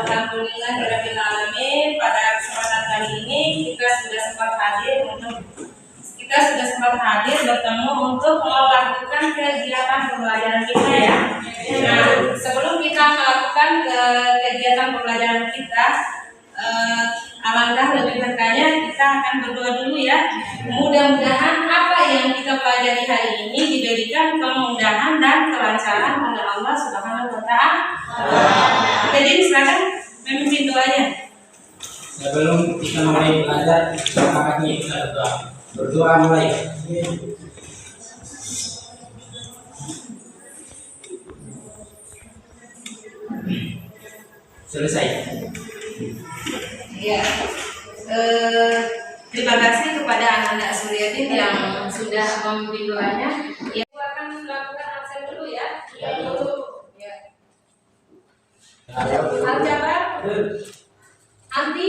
Alhamdulillahirabbil alamin. Pada kesempatan kali ini kita sudah sempat hadir bertemu untuk melakukan kegiatan pembelajaran kita ya. Nah, sebelum kita melakukan kegiatan pembelajaran kita, alangkah lebih berkahnya kita akan berdoa dulu ya. Mudah-mudahan apa yang kita pelajari hari ini diberikan kemudahan dan kelancaran oleh Allah Subhanahu wa taala. Jadi silakan memimpin doanya. Sebelum kita mulai belajar, sepakatnya kita berdoa. Berdoa mulai. Selesai. Ya. Terima kasih kepada anak-anak Suryadin yang sudah memimpin doanya. Ya, aku akan melakukan absen dulu ya. Ya. Al-Jabar, Anti,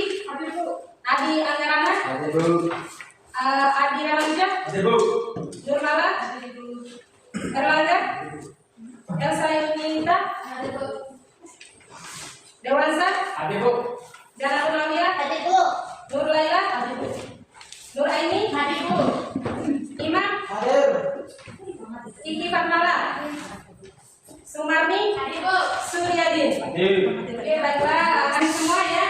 Adi Angarana, Adi Ramansyah, Nurmala, Erlangga, Elsa Yunita, Dewansa, Janatul Lamia, Nur Laila, Nur Aini, Imam, Kiki Fatmala, Sumarni, Suryadin. Oke, baiklah, kami semua ya.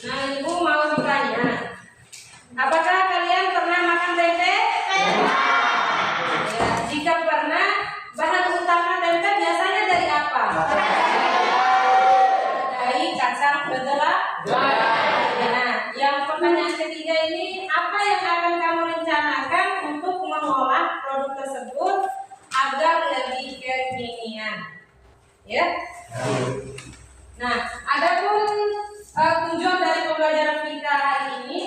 Nah, Ibu mau bertanya, apakah kalian pernah makan tempe? Ya, jika pernah, bahan utama tempe biasanya dari apa? Dari kacang kedelai. Nah, yang pertanyaan ketiga ini, apa yang akan kamu rencanakan untuk mengolah produk tersebut agar lebih kekinian? Ya. Nah, adapun tujuan dari pembelajaran kita hari ini,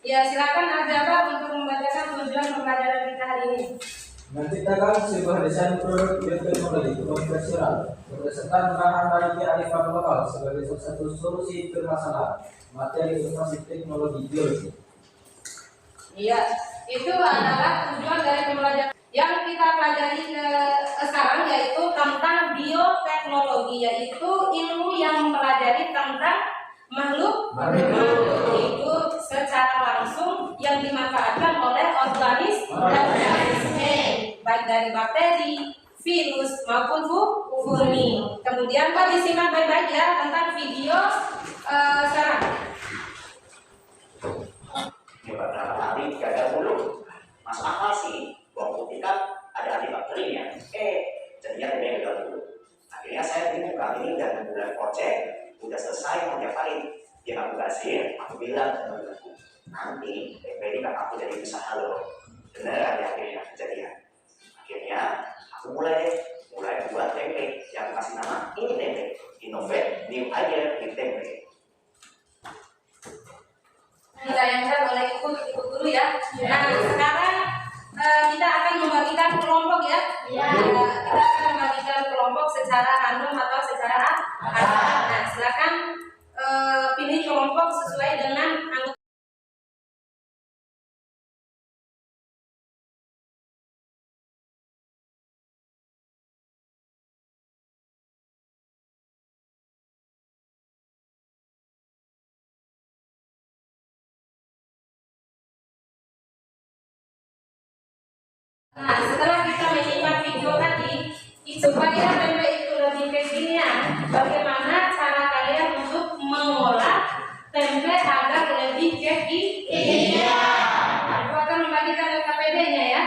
ya silakan Al-Jabar untuk membacakan tujuan pembelajaran kita hari ini. Menciptakan sebuah desain produk bioteknologi konvensional berdasarkan bahan dari kearifan lokal sebagai salah satu solusi permasalahan materi inovasi teknologi biologi. Iya, itu adalah tujuan dari pembelajaran yang kita pelajari sekarang, yaitu tentang bioteknologi, yaitu ilmu yang mempelajari tentang makhluk hidup secara langsung yang dimanfaatkan oleh organisme, baik dari bakteri, virus maupun fungi. Kemudian Pak disimak baik-baik ya tentang video sekarang. Beberapa hari tidak ada bulu. Masuk akal sih, bawang putih kan ada antibakterinya. Jadinya ada yang dulu. Akhirnya saya bingung, ini udah bulan project, udah selesai mau diapain? Dia aku kasih, aku bilang sama temanku, nanti ini kan aku jadi usaha loh. Bener ada akhirnya kejadian. Akhirnya aku mulai buat tempe yang aku kasih nama ini tempe, innovate new idea in tempe. Ditayangkan oleh ibu guru ya. Nah, sekarang kita akan membagikan kelompok ya. Kita akan membagikan kelompok secara random atau secara asal. Nah, silakan pilih kelompok sesuai dengan anggota. Nah, setelah kita menyimak video tadi, supaya tempe itu lebih kekinian, bagaimana cara kalian untuk mengolah tempe agar lebih kekinian? Aku akan membagikan KPD-nya ya.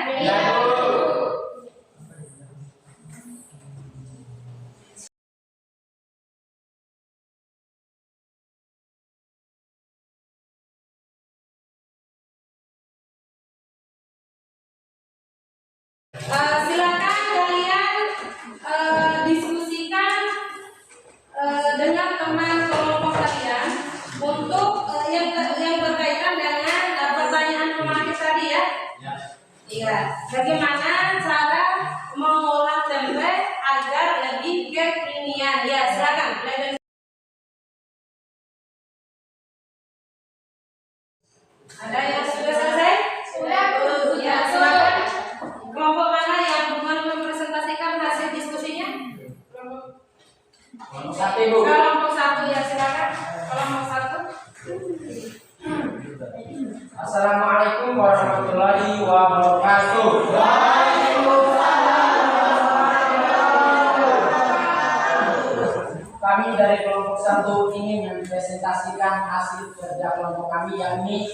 Silakan kalian diskusikan dengan teman kelompok kalian untuk yang berkaitan dengan pertanyaan pemakai tadi ya. Iya. Bagaimana cara mengolah tempe agar lebih kekinian? Ya, silakan. Ada yang sudah selesai? Sudah. Ya, silakan. Kelompok mana yang mempresentasikan hasil diskusinya? Kelompok 1 Ibu. Kelompok 1 ya, silakan. Kelompok 1. Assalamualaikum warahmatullahi wabarakatuh. Kami dari kelompok 1 ingin mempresentasikan hasil kerja kelompok kami, yakni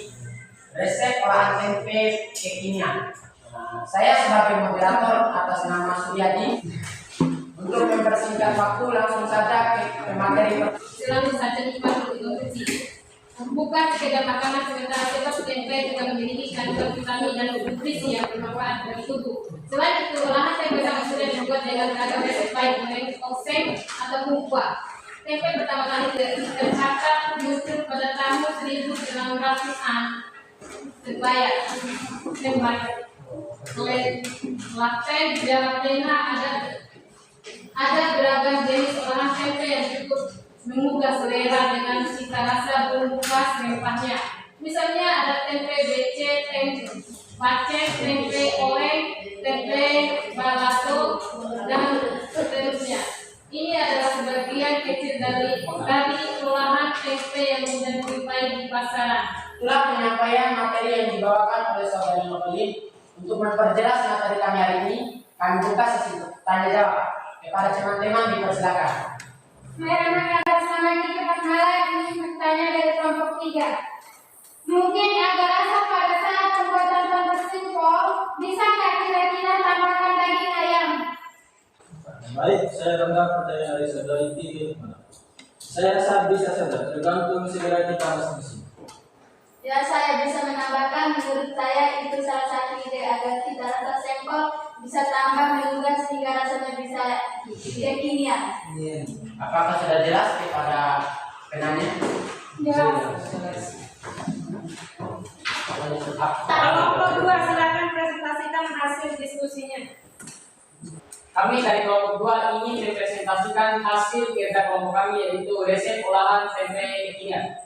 resep olahan tempe kekinian. Saya sebagai moderator atas nama Suryadi. Untuk mempersingkat waktu, langsung saja ke materi. Selalu saja nikmat untuk dikonsumsi. Bukan sekedar makanan sementara tetap tempe juga memiliki kandungan vitamin dan nutrisi yang bermanfaat bagi tubuh. Selain itu, olahan tempe sangat mudah dibuat dengan beragam resep baik mulai oseng ataupun kuah. Tempe pertama kali tercatat muncul pada tahun 1600-an Sebaya. Oleh Laten di dalam Tena ada beragam jenis olahan tempe yang cukup menggugah selera dengan cita rasa bumbu khas rempahnya. Misalnya ada tempe becek, tempe pacek, tempe oreng, tempe balato, dan seterusnya. Ini adalah sebagian kecil dari olahan tempe yang mudah dijumpai di pasaran. Itulah penyampaian materi yang dibawakan oleh saudari Nobelin. Untuk memperjelas materi kami hari ini, kami buka sesi tanya jawab. Kepada teman-teman dipersilakan. Anak-anak bersama kita perkenalan ingin bertanya dari kelompok 3. Mungkin agak rasa pada saat pembuatan tempe simpol, bisakah kira-kira tambahkan daging ayam? Baik, saya dengar pertanyaan dari saudari Titi. Saya rasa bisa saja, tergantung segera kita masing-masing. Ya, saya bisa menambahkan, menurut saya itu salah satu ide agar cita rasa sampel bisa tambah menggugah sehingga rasanya bisa kekinian. Apakah sudah jelas kepada penanya? Ya. Kelompok 2 silakan presentasikan hasil diskusinya. Kami dari kelompok 2 ingin mempresentasikan hasil kerja kelompok kami, yaitu resep olahan tempe kekinian.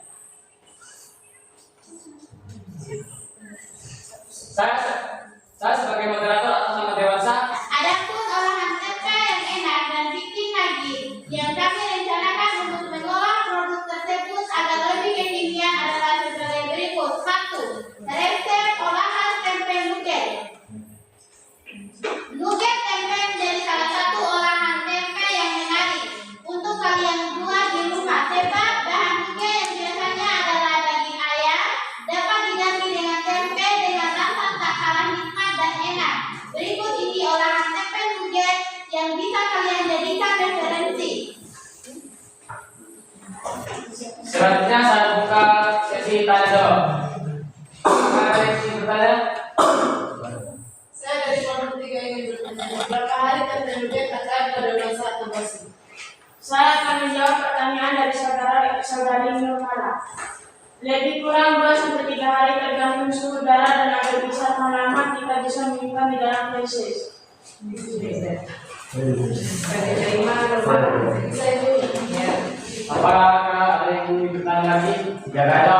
Saya sebagai moderator atas nama Dewansa. Adapun olahan tempe yang enak dan bikin lagi, yang kami rencanakan untuk mengolah produk tersebut agar lebih kekinian adalah sebagai berikut. 1. Resep olahan tempe nugget. Nugget tempe menjadi salah satu olahan tempe yang menarik untuk kalian buat di rumah, sebab bahan nugget yang biasanya adalah daging ayam dapat diganti dengan tempe dengan rasa tak kalah nikmat dan enak. Berikut ini olahan tempe nugget yang bisa kalian jadikan referensi. Selanjutnya saya buka sesi tanya jawab. Ada yang ingin bertanya? Saya dari kelompok 3 ingin bertanya, berapa hari tempe nugget akan berdosa atau bersih? Saya akan menjawab pertanyaan dari saudari Nurmala. Lebih kurang 2-3 hari tergantung suhu udara dan agar bisa tahan lama kita bisa menyimpan di dalam freezer. Apakah ada yang ingin bertanya lagi? Tidak ada.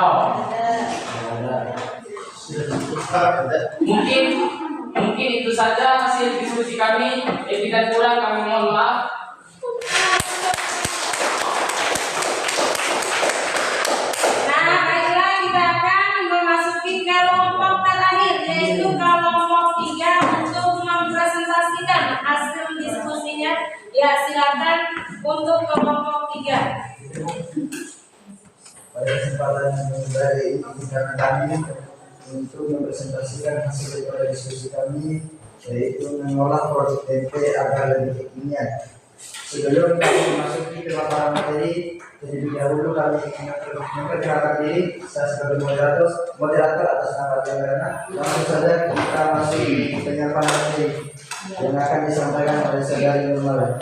Mungkin itu saja hasil diskusi kami. Lebih dan kurang kami mohon maaf. Nah, baiklah kita akan memasuki kelompok terakhir, yaitu kelompok 3 untuk mempresentasikan hasil diskusinya. Ya, silakan untuk kelompok 3. Pada kesempatan dari karena kami untuk mempresentasikan hasil daripada diskusi kami, yaitu mengolah produk tempe agar lebih kekinian. Sebelum kami memasuki ke laporan materi, terlebih dahulu kami memperkenalkan diri. Saya sebagai moderator atas nama Tiana. Langsung saja kita masuk ke penyampaian materi yang akan disampaikan oleh saudari Nurmala.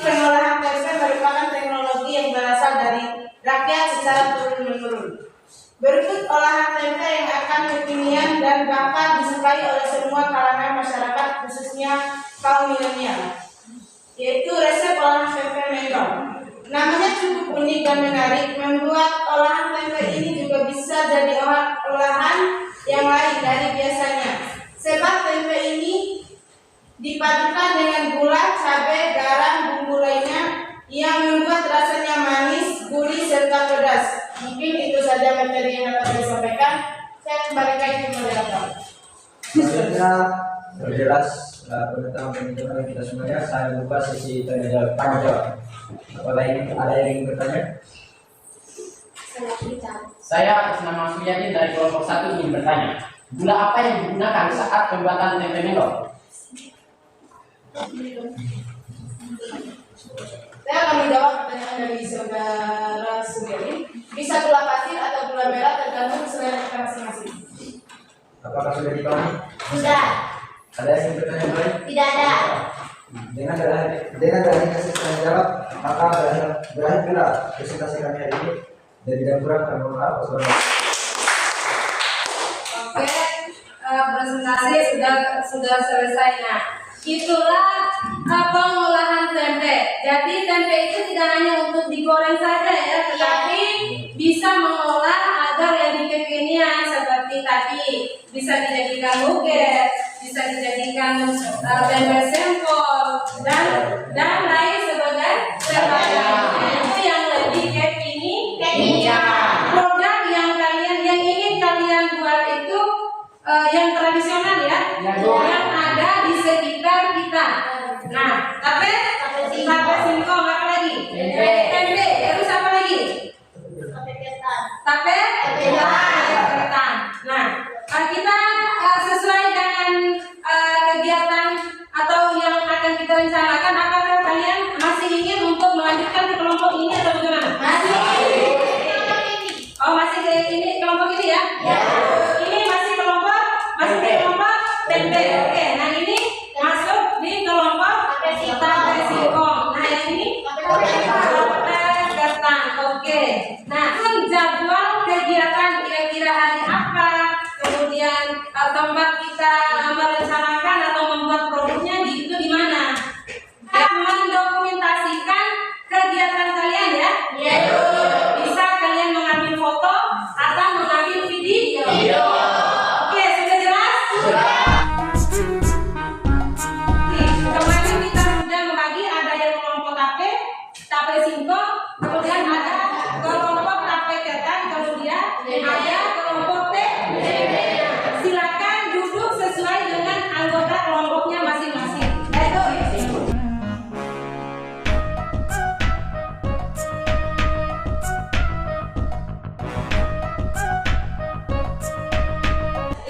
Pengolahan tempe merupakan teknologi yang berasal dari rakyat secara turun-menurun. Berikut olahan tempe yang akan kekinian dan dapat disukai oleh semua kalangan masyarakat, khususnya kaum milenial, yaitu resep olahan tempe mendong. Namanya cukup unik dan menarik, membuat olahan tempe ini juga bisa jadi olahan yang lain dari biasanya. Sebab tempe ini dipadukan dengan gula, cabai, garam, bumbu lainnya kira jelas pengetahuan kita semuanya. Saya buka sesi tanya jawab. Ada yang ingin bertanya? Saya atas nama Suyadin dari kelompok 1 ingin bertanya, gula apa yang digunakan saat pembuatan tempe mendoan? Saya akan menjawab pertanyaan dari saudara Suyadin. Bisa gula pasir atau gula merah tergantung selera kita masing-masing. Apakah sudah dipahami? Sudah. Ada yang ingin bertanya lain? Tidak ada. Dengan dari kasih tanya jawab, maka berakhir pula presentasi kami hari ini. Dan tidak kurang kami mohon maaf. Oke, presentasi sudah selesai. Nah, itulah pengolahan tempe. Jadi tempe itu tidak hanya untuk digoreng saja ya, tetapi bisa mengolah agar yang kekinian seperti tadi bisa dijadikan nuget, bisa dijadikan tempe sempol dan lain sebagainya. Itu yang lebih kekinian. Produk yang ingin kalian buat itu yang tradisional ya, yang ada di sekitar kita. Nah, tape singkong, apa lagi? Tempe, terus apa lagi? Tape ketan. Nah, kita sesuai dengan kegiatan atau yang akan kita rencanakan, apakah kalian masih ingin untuk melanjutkan ke kelompok ini atau bagaimana? Masih. Oh, masih ke ini kelompok ini ya? Ini masih kelompok tempe. Oke, nah ini masuk di kelompok tape singkong. Nah, yang ini tape ketan. Oke. Nah, jadwal kegiatan kira-kira hari apa? Kemudian tempat kita merencanakan atau membuat produknya itu di mana? Mendokumentasikan kegiatan kalian ya? Bisa kalian mengambil foto atau mengambil video. Oke, sudah jelas? Kemarin kita sudah membagi, ada yang kelompok tape singkong, kemudian ada kelompok tape ketan, kemudian ada kelompok tempe. Silakan duduk sesuai dengan anggota kelompoknya masing-masing.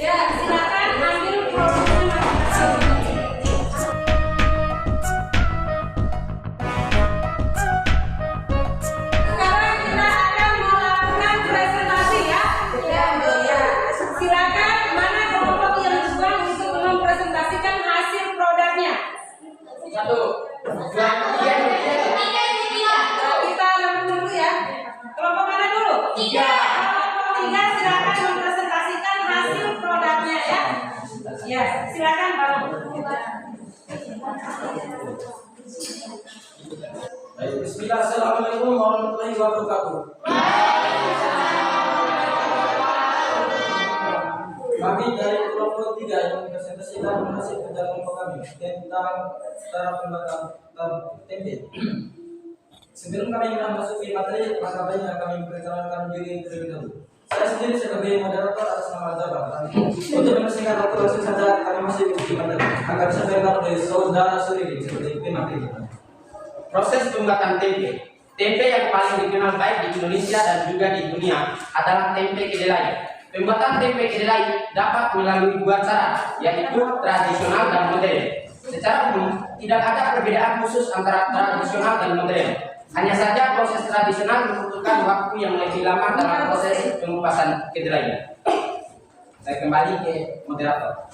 Ya, silakan ambil produknya masing-masing. Sekarang kita akan melakukan presentasi ya. Silakan mana kelompok yang sedang untuk mempresentasikan hasil produknya. 1, 2, 3. Kita langsung dulu ya. Kelompok mana dulu? 3. Kelompok 3 silakan mempresentasikan hasil produknya ya. Ya, silakan Bang. Baik, bismillah, assalamualaikum warahmatullahi wabarakatuh. Kami dari kelompok 3 yang mempresentasikan hasil kerja kelompok kami tentang cara pembuatan tempe. Sebelum kami memasuki materi, maka baiknya kami memperkenalkan diri terlebih dahulu. Saya sendiri sebagai moderator atas nama Jabar. Untuk mempersingkat waktu langsung saja kami masih memasuki materi agar disampaikan oleh saudara Suri seperti materi. Proses pembuatan tempe. Tempe yang paling dikenal baik di Indonesia dan juga di dunia adalah tempe kedelai. Pembuatan tempe kedelai dapat melalui dua cara, yaitu tradisional dan modern. Secara umum, tidak ada perbedaan khusus antara tradisional dan modern. Hanya saja proses tradisional membutuhkan waktu yang lebih lama dalam proses pengupasan kedelai. Saya kembali ke moderator.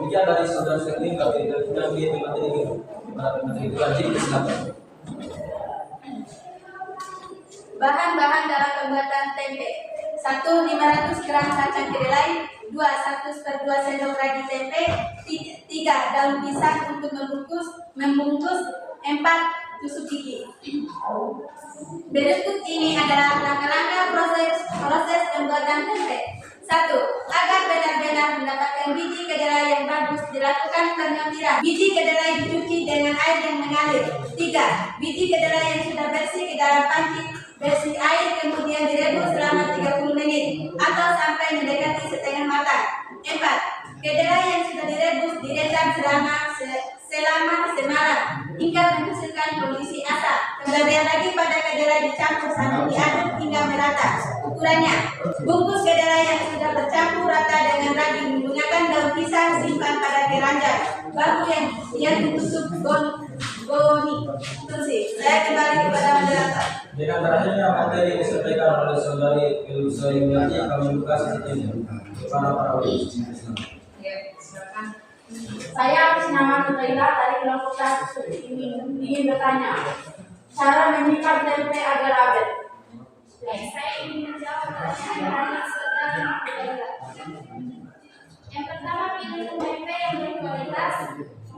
Demikian dari saudara sekalian kami sudah melihat materi ini. Materi itu lanjut ke silakan. Bahan-bahan dalam pembuatan tempe. 1. 500 gram kacang kedelai. 2. 1/2 sendok ragi tempe. 3. Daun pisang untuk membungkus. 4. Tusuk gigi. Berikut ini adalah langkah-langkah proses pembuatan tempe. 1. Agar benar-benar mendapatkan biji kedelai yang bagus, dilakukan penyortiran. Biji kedelai dicuci dengan air yang mengalir. 3. Biji kedelai yang sudah bersih ke dalam panci bersih air, kemudian direbus selama 30 menit atau sampai mendekati setengah matang. 4. Kedelai yang sudah direbus direndam selama semalam hingga menghasilkan kondisi asap. Kemudian lagi pada kedelai dicampur sambil diaduk hingga merata. Ukurannya, bungkus kedelai yang sudah bercampur rata dengan ragi menggunakan daun pisang simpan pada keranjang. Bahu yang ditutup goni. Terus saya kembali kepada moderator. Dengan terakhirnya materi yang disampaikan oleh saudari Elsa Yuliani, kami buka sesinya para Ya, silakan. Saya atas nama Nuraila dari kelompok 1 ingin bertanya cara menyimpan tempe agar awet. Saya ingin menjawab pertanyaan dari saudara Nuraila. Yang pertama, pilih tempe yang berkualitas,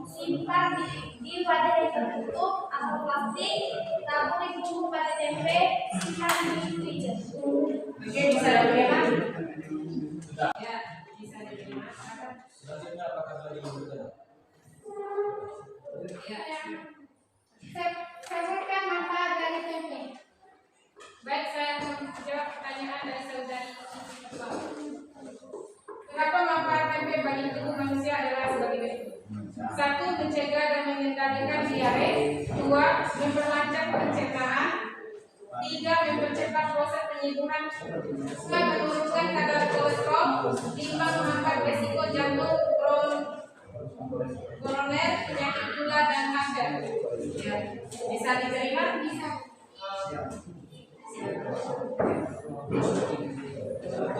simpan di wadah yang tertutup atau plastik, taburi bumbu pada tempe, simpan di freezer. Oke, bisa diterima? Ya, bisa diterima. Selanjutnya apakah tadi bertanya? Ya. Sebutkan manfaat dari tempe. Baik, saya menjawab pertanyaan dari saudari. Kenapa manfaat tempe bagi tubuh manusia adalah sebagai berikut. 1. Mencegah dan mengendalikan diare. 2. Memperlancar pencernaan. 3. Mempercepat proses penyembuhan. 4. Menurunkan kadar kolesterol. 5. Menghambat resiko jantung, koroner, penyakit gula dan kanker. Ya, bisa diterima? Bisa.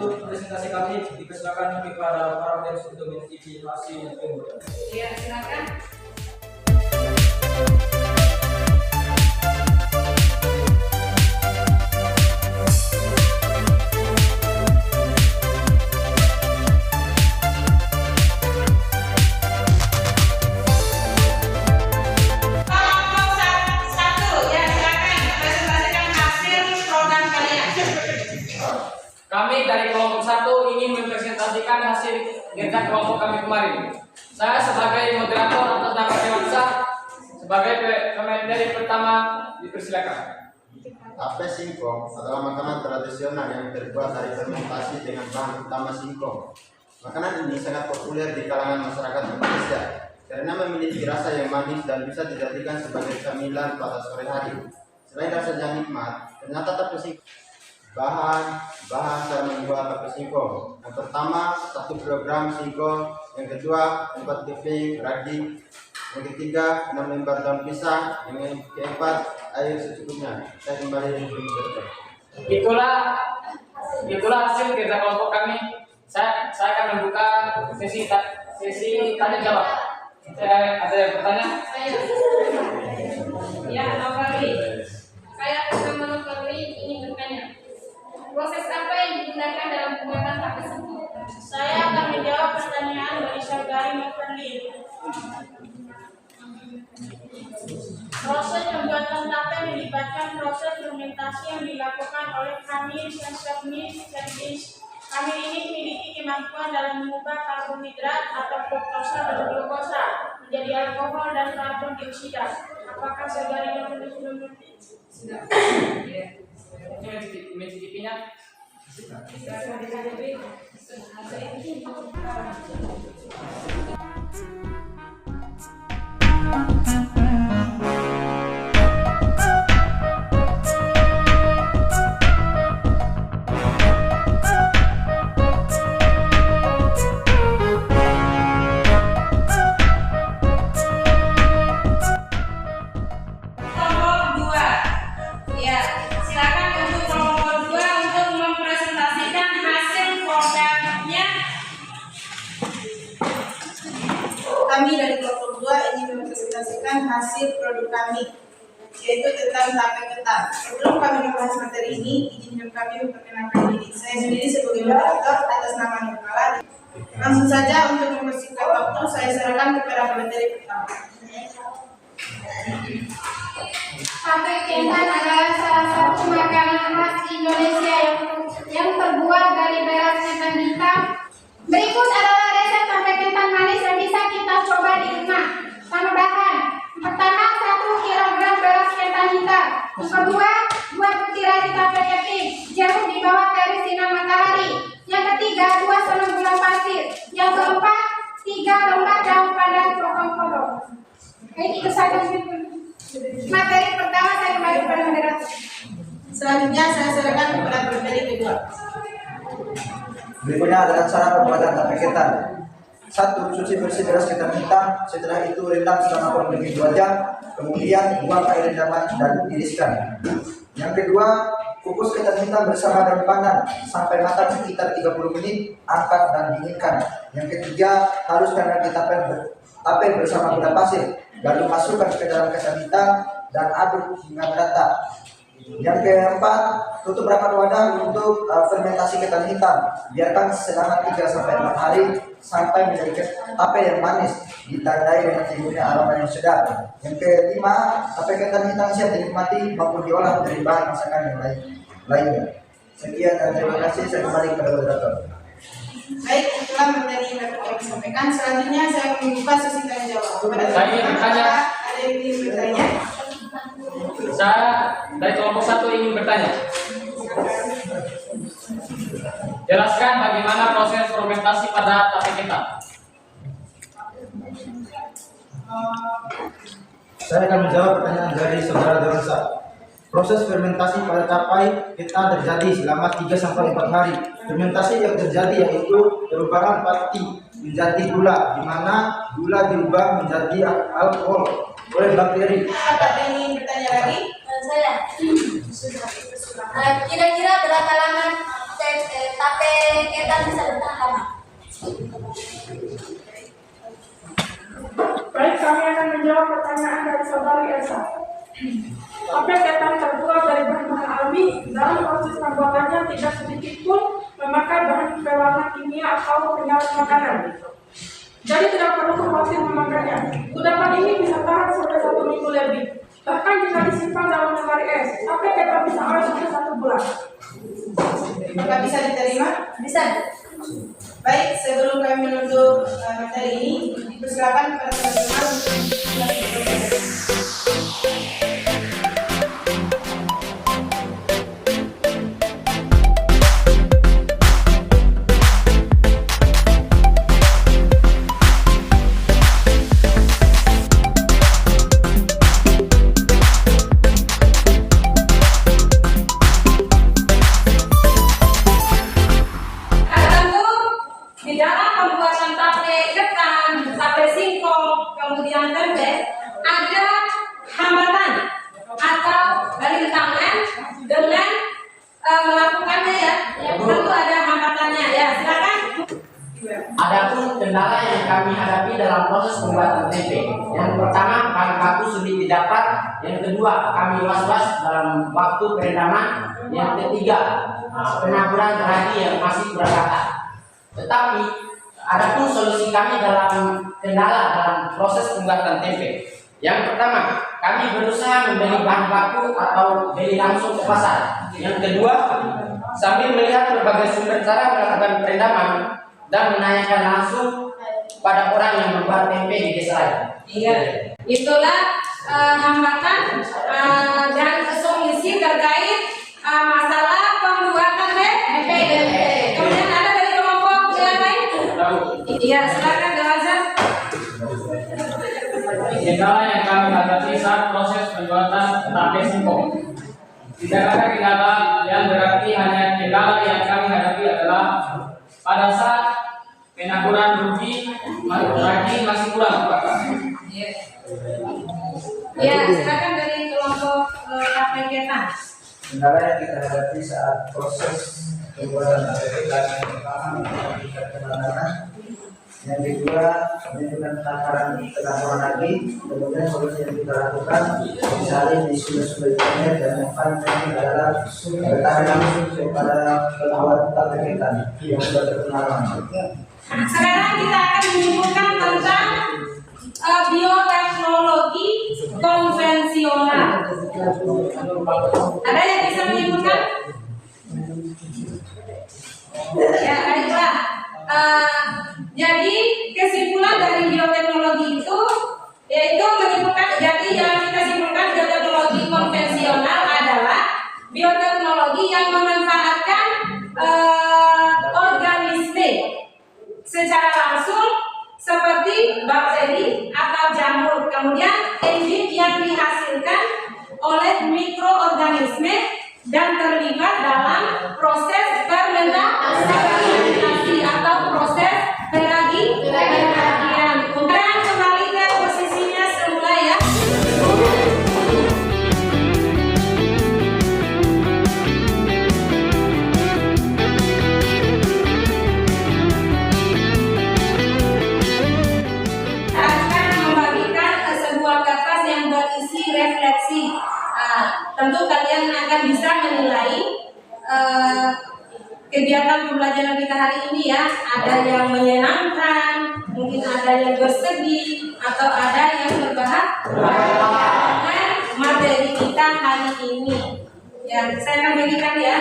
Untuk presentasi kami dipersilakan kepada para audiens untuk mengikuti hasil yang kemudian. Ya, silakan. Kami dari kelompok 1 ingin mempresentasikan hasil kerja kelompok kami kemarin. Saya sebagai moderator atas nama Dewansa, sebagai pemateri pertama dipersilakan. Tape singkong adalah makanan tradisional yang terbuat dari fermentasi dengan bahan utama singkong. Makanan ini sangat populer di kalangan masyarakat Indonesia karena memiliki rasa yang manis dan bisa dijadikan sebagai camilan pada sore hari. Selain rasanya nikmat, ternyata tape singkong bahan cara membuat tape singkong. Yang pertama 1 kg singkong, yang kedua 4 keping ragi, yang ketiga 6 lembar daun pisang, yang keempat air secukupnya. Saya kembali ke moderator. Itulah hasil kerja kelompok kami. Saya akan membuka sesi tanya jawab. Ada yang bertanya? Ya, Novali. Saya bersama Novali ingin bertanya. Proses apa yang digunakan dalam pembuatan tape singkong? Saya akan menjawab pertanyaan dari saudari Novali. Proses pembuatan tape melibatkan proses fermentasi yang dilakukan oleh Camillus servis. Camillus ini memiliki kemampuan dalam mengubah karbohidrat atau fruktosa dan glukosa menjadi alkohol dan karbon dioksida. Apakah saudari Novali sudah mengerti? Sudah. Ya. Mencicipinya. Kami dari kelompok 2 ingin mempresentasikan hasil produk kami, yaitu tentang tape ketan. Sebelum kami membahas materi ini, izinkan kami memperkenalkan diri. Saya sendiri sebagai moderator atas nama Nurmala. Langsung saja untuk mempersingkat waktu, saya serahkan kepada materi pertama. Tape ketan adalah salah satu makanan khas Indonesia yang terbuat dari beras ketan hitam. Berikut adalah resep tape ketan manis yang bisa kita coba di rumah. Sama bahan. Pertama, 1 kg beras ketan hitam. Yang kedua, 2 butiran tape keting, jeruk di bawah terik sinar matahari. Yang ketiga, 2 sendok gula pasir. Yang keempat, Materi pertama saya kembali kepada moderator. Selanjutnya saya serahkan kepada materi kedua. Berikutnya adalah cara pembuatan tape ketan. 1. Cuci bersih beras ketan hitam. Setelah itu rendam selama kurang lebih 2 jam. Kemudian buang air rendaman dan tiriskan. Yang kedua, kukus ketan hitam bersama daun pandan sampai matang sekitar 30 menit. Angkat dan dinginkan. Yang ketiga, haluskan ragi tape bersama gula pasir. Lalu masukkan ke dalam ketan hitam dan aduk hingga merata. Yang keempat, tutup rapat wadah untuk fermentasi ketan hitam. Biarkan selama 3-4 hari sampai menjadi tape yang manis, ditandai dengan timbulnya aroma yang sedap. Yang kelima, tape ketan hitam siap dinikmati maupun diolah menjadi bahan masakan yang lainnya. Sekian dan terima kasih. Saya kembali kepada moderator. Baik, itulah materi yang dapat kami sampaikan. Selanjutnya saya membuka sesi tanya jawab. Saya ingin bertanya. Ada yang ingin bertanya? Saya dari kelompok 1 ingin bertanya. Jelaskan bagaimana proses fermentasi pada tape ketan. Saya akan menjawab pertanyaan dari saudara Darussa. Proses fermentasi pada tape ketan terjadi selama 3-4 hari. Fermentasi yang terjadi yaitu perubahan pati menjadi gula, di mana gula diubah menjadi alkohol oleh bakteri. Apakah ada yang ingin bertanya lagi? Saya. Kira-kira berapa lama tape ketan bisa bertahan lama? Baik, kami akan menjawab pertanyaan dari saudari Elsa. Tape ketan terbuat dari bahan-bahan alami. Dalam proses pembuatannya tidak sedikit pun memakai bahan pewarna kimia atau penyalur makanan. Jadi tidak perlu khawatir memakainya. Kudapan ini bisa tahan sampai 1 minggu lebih. Bahkan jika disimpan dalam lemari es, tape ketan bisa awet sampai 1 bulan. Apakah bisa diterima? Bisa. Baik, sebelum kami menutup materi ini, dipersilakan kepada teman-teman untuk di dalam pembuatan tape ketan, tape singkong, kemudian tempe, ada hambatan atau rintangan dengan melakukannya ya. Tentu ada hambatannya ya. Silakan. Adapun kendala yang kami hadapi dalam proses pembuatan tempe, yang pertama bahan baku sulit didapat, yang kedua kami was-was dalam waktu perendaman, yang ketiga pengaturan ragi yang masih berantakan. Tetapi adapun solusi kami dalam kendala dalam proses pembuatan tempe. Yang pertama, kami berusaha membeli bahan baku atau beli langsung ke pasar. Yang kedua, sambil melihat berbagai sumber cara melakukan perendaman dan menanyakan langsung pada orang yang membuat tempe di desa lain. Iya, itulah hambatan dan solusi terkait masalah pembuatan tempe. Kemudian ada dari kelompok yang lain? Iya, silakan Gawazan. Kendala yang kami hadapi saat proses pembuatan tape singkong. Tidak ada kendala yang berarti, hanya kendala yang kami hadapi adalah pada saat penaburan rugi masih kurang. Ya, silakan dari kelompok tape ketan. Kendala yang kita hadapi saat proses pembuatan tape ketan, yang pertama menghentikan penanaman, yang kedua menentukan takaran penaburan lagi, kemudian solusi yang kita lakukan misalnya di sumber-sumber internet, dan yang paling penting adalah bertanya langsung kepada pembuat tape ketan yang sudah berpengalaman. Sekarang kita akan menyebutkan tentang bioteknologi konvensional. Ada yang bisa menyebutkan? Ya, baiklah. Jadi kesimpulan dari bioteknologi itu yaitu menyebutkan, jadi yang kita simpulkan bioteknologi konvensional adalah bioteknologi yang memanfaatkan organisme secara langsung seperti bakteri atau jamur, kemudian enzim yang dihasilkan oleh mikroorganisme dan terlibat dalam proses fermentasi atau proses peragian. Kemudian kembali ke posisinya semula ya. Refleksi. Tentu kalian akan bisa menilai kegiatan pembelajaran kita hari ini ya. Ada yang menyenangkan, mungkin ada yang bersedih, atau ada yang berbahagia dengan materi kita hari ini. Ya, saya akan bagikan ya.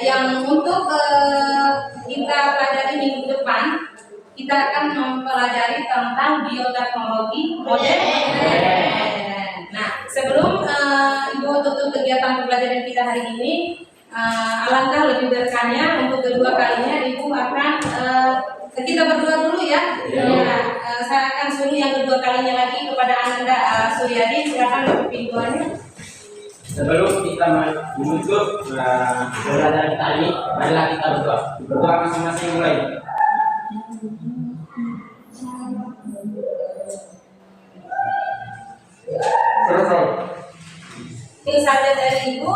Yang untuk kita pelajari minggu depan, kita akan mempelajari tentang bioteknologi modern. Nah, sebelum Ibu tutup kegiatan pembelajaran kita hari ini, alangkah lebih berkahnya untuk kedua kalinya Ibu akan kita berdua dulu ya. Saya akan suruh yang kedua kalinya lagi kepada Anda Suryadi, silakan pintuannya. Sebelum kita menutup pembelajaran kita ini, marilah kita berdoa. Berdoa masing-masing mulai. Ini saja dari Ibu.